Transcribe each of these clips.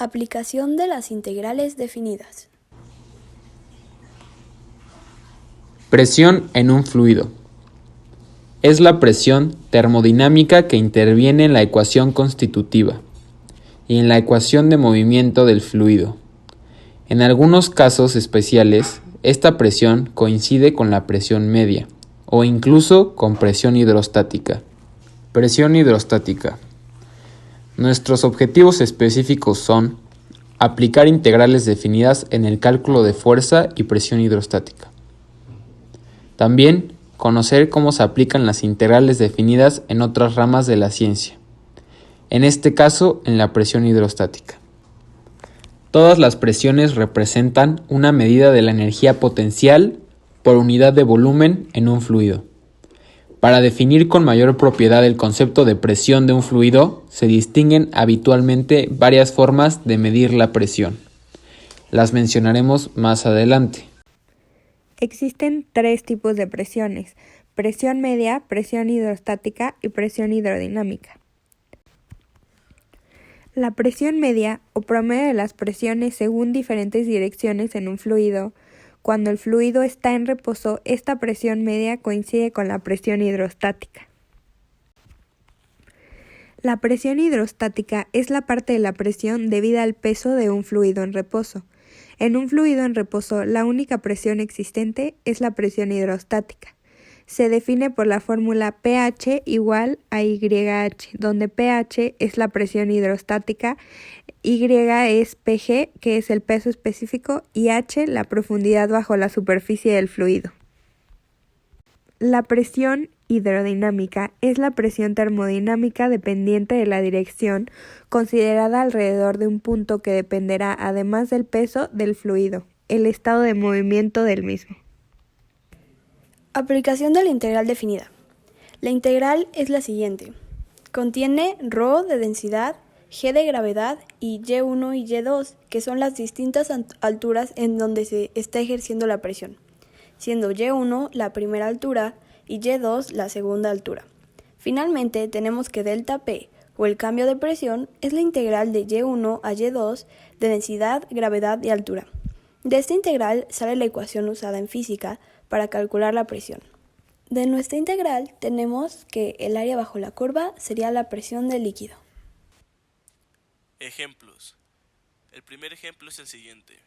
Aplicación de las integrales definidas. Presión en un fluido. Es la presión termodinámica que interviene en la ecuación constitutiva y en la ecuación de movimiento del fluido. En algunos casos especiales, esta presión coincide con la presión media o incluso con presión hidrostática. Presión hidrostática. Nuestros objetivos específicos son aplicar integrales definidas en el cálculo de fuerza y presión hidrostática. También conocer cómo se aplican las integrales definidas en otras ramas de la ciencia, en este caso en la presión hidrostática. Todas las presiones representan una medida de la energía potencial por unidad de volumen en un fluido. Para definir con mayor propiedad el concepto de presión de un fluido, se distinguen habitualmente varias formas de medir la presión. Las mencionaremos más adelante. Existen 3 tipos de presiones: presión media, presión hidrostática y presión hidrodinámica. La presión media, o promedio de las presiones según diferentes direcciones en un fluido. Cuando el fluido está en reposo, esta presión media coincide con la presión hidrostática. La presión hidrostática es la parte de la presión debida al peso de un fluido en reposo. En un fluido en reposo, la única presión existente es la presión hidrostática. Se define por la fórmula pH igual a YH, donde pH es la presión hidrostática, Y es pg, que es el peso específico, y h, la profundidad bajo la superficie del fluido. La presión hidrodinámica es la presión termodinámica dependiente de la dirección, considerada alrededor de un punto que dependerá, además del peso del fluido, el estado de movimiento del mismo. Aplicación de la integral definida. La integral es la siguiente. Contiene ρ de densidad, g de gravedad y y1 y y2, que son las distintas alturas en donde se está ejerciendo la presión, siendo y1 la primera altura y y2 la segunda altura. Finalmente, tenemos que delta P, o el cambio de presión, es la integral de y1 a y2 de densidad, gravedad y altura. De esta integral sale la ecuación usada en física para calcular la presión. De nuestra integral tenemos que el área bajo la curva sería la presión del líquido. Ejemplos. El primer ejemplo es el siguiente.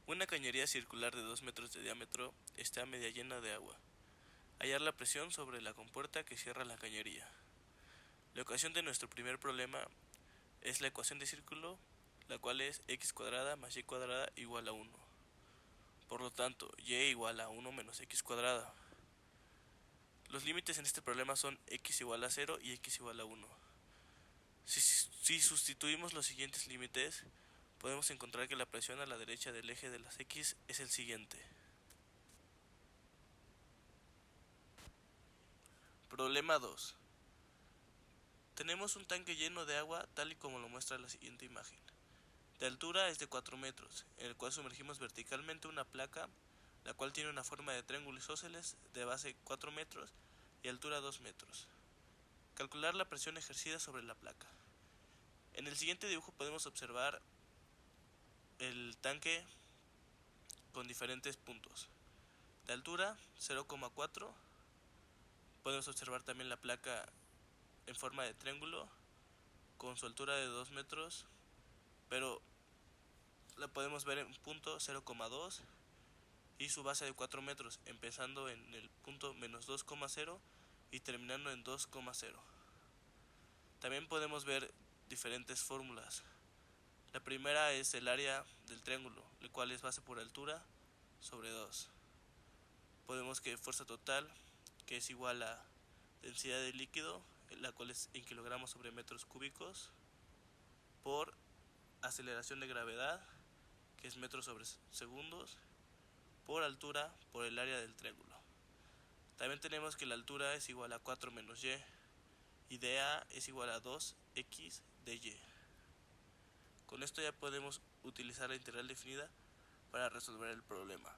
Una cañería circular de 2 metros de diámetro está media llena de agua. Hallar la presión sobre la compuerta que cierra la cañería. La ecuación de nuestro primer problema es la ecuación de círculo, la cual es x cuadrada más y cuadrada igual a 1. Por lo tanto, y igual a 1 menos x cuadrada. Los límites en este problema son x igual a 0 y x igual a 1. Si sustituimos los siguientes límites, podemos encontrar que la presión a la derecha del eje de las x es el siguiente. Problema 2. Tenemos un tanque lleno de agua tal y como lo muestra la siguiente imagen. De altura es de 4 metros, en el cual sumergimos verticalmente una placa, la cual tiene una forma de triángulo isósceles de base 4 metros y altura 2 metros. Calcular la presión ejercida sobre la placa. En el siguiente dibujo podemos observar el tanque con diferentes puntos. De altura 0,4. Podemos observar también la placa en forma de triángulo con su altura de 2 metros, pero la podemos ver en punto 0,2 y su base de 4 metros, empezando en el punto menos 2,0 y terminando en 2,0. También podemos ver diferentes fórmulas. La primera es el área del triángulo, el cual es base por altura sobre 2. Podemos que fuerza total, que es igual a densidad del líquido, la cual es en kilogramos sobre metros cúbicos, por aceleración de gravedad, que es metros sobre segundos, por altura por el área del triángulo. También tenemos que la altura es igual a 4 menos y de A es igual a 2x de y. Con esto ya podemos utilizar la integral definida para resolver el problema.